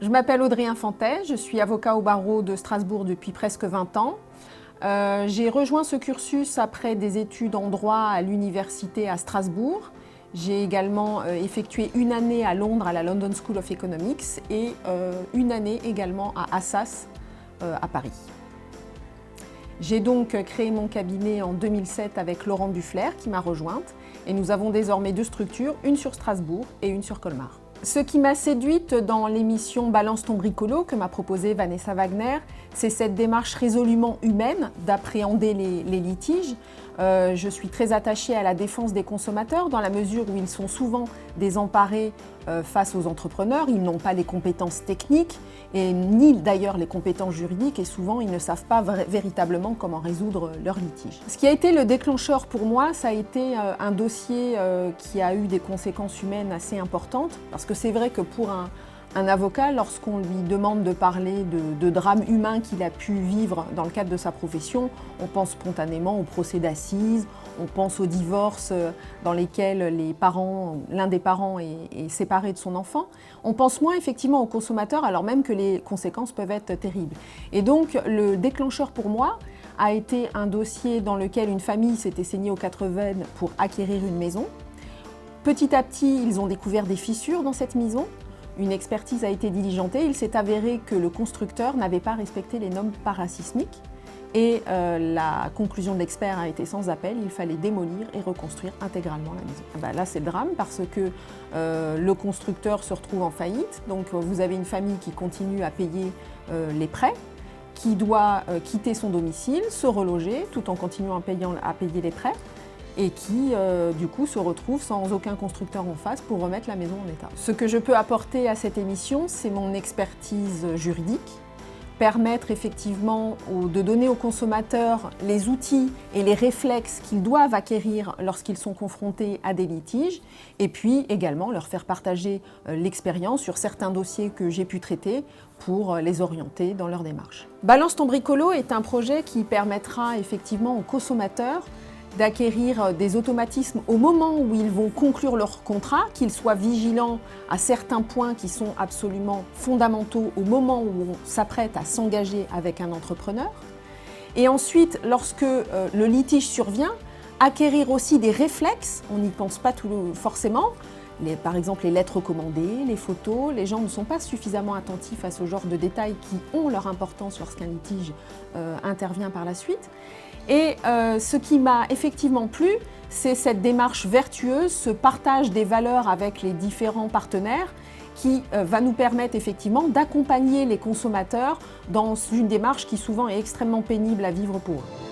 Je m'appelle Audrey Infantet, je suis avocat au barreau de Strasbourg depuis presque 20 ans. J'ai rejoint ce cursus après des études en droit à l'université à Strasbourg. J'ai également effectué une année à Londres à la London School of Economics et une année également à Assas à Paris. J'ai donc créé mon cabinet en 2007 avec Laurent Duflers qui m'a rejointe et nous avons désormais deux structures, une sur Strasbourg et une sur Colmar. Ce qui m'a séduite dans l'émission Balance ton bricolo que m'a proposée Vanessa Wagner, c'est cette démarche résolument humaine d'appréhender les litiges. Je suis très attachée à la défense des consommateurs dans la mesure où ils sont souvent désemparés face aux entrepreneurs. Ils n'ont pas les compétences techniques et ni d'ailleurs les compétences juridiques et souvent ils ne savent pas véritablement comment résoudre leurs litiges. Ce qui a été le déclencheur pour moi, ça a été un dossier qui a eu des conséquences humaines assez importantes parce que c'est vrai que pour un avocat, lorsqu'on lui demande de parler de drames humains qu'il a pu vivre dans le cadre de sa profession, on pense spontanément au procès d'assises, on pense aux divorces dans lesquels l'un des parents est séparé de son enfant. On pense moins effectivement aux consommateurs alors même que les conséquences peuvent être terribles. Et donc le déclencheur pour moi a été un dossier dans lequel une famille s'était saignée aux quatre veines pour acquérir une maison. Petit à petit, ils ont découvert des fissures dans cette maison. Une expertise a été diligentée. Il s'est avéré que le constructeur n'avait pas respecté les normes parasismiques et la conclusion de l'expert a été sans appel. Il fallait démolir et reconstruire intégralement la maison. Là, c'est le drame parce que le constructeur se retrouve en faillite. Donc, vous avez une famille qui continue à payer les prêts, qui doit quitter son domicile, se reloger tout en continuant à payer les prêts, et qui, du coup, se retrouve sans aucun constructeur en face pour remettre la maison en état. Ce que je peux apporter à cette émission, c'est mon expertise juridique, permettre effectivement de donner aux consommateurs les outils et les réflexes qu'ils doivent acquérir lorsqu'ils sont confrontés à des litiges, et puis également leur faire partager l'expérience sur certains dossiers que j'ai pu traiter pour les orienter dans leur démarche. Balance ton bricolo est un projet qui permettra effectivement aux consommateurs d'acquérir des automatismes au moment où ils vont conclure leur contrat, qu'ils soient vigilants à certains points qui sont absolument fondamentaux au moment où on s'apprête à s'engager avec un entrepreneur. Et ensuite, lorsque le litige survient, acquérir aussi des réflexes, on n'y pense pas forcément, par exemple les lettres recommandées, les photos, les gens ne sont pas suffisamment attentifs à ce genre de détails qui ont leur importance lorsqu'un litige intervient par la suite. Et ce qui m'a effectivement plu, c'est cette démarche vertueuse, ce partage des valeurs avec les différents partenaires qui va nous permettre effectivement d'accompagner les consommateurs dans une démarche qui souvent est extrêmement pénible à vivre pour eux.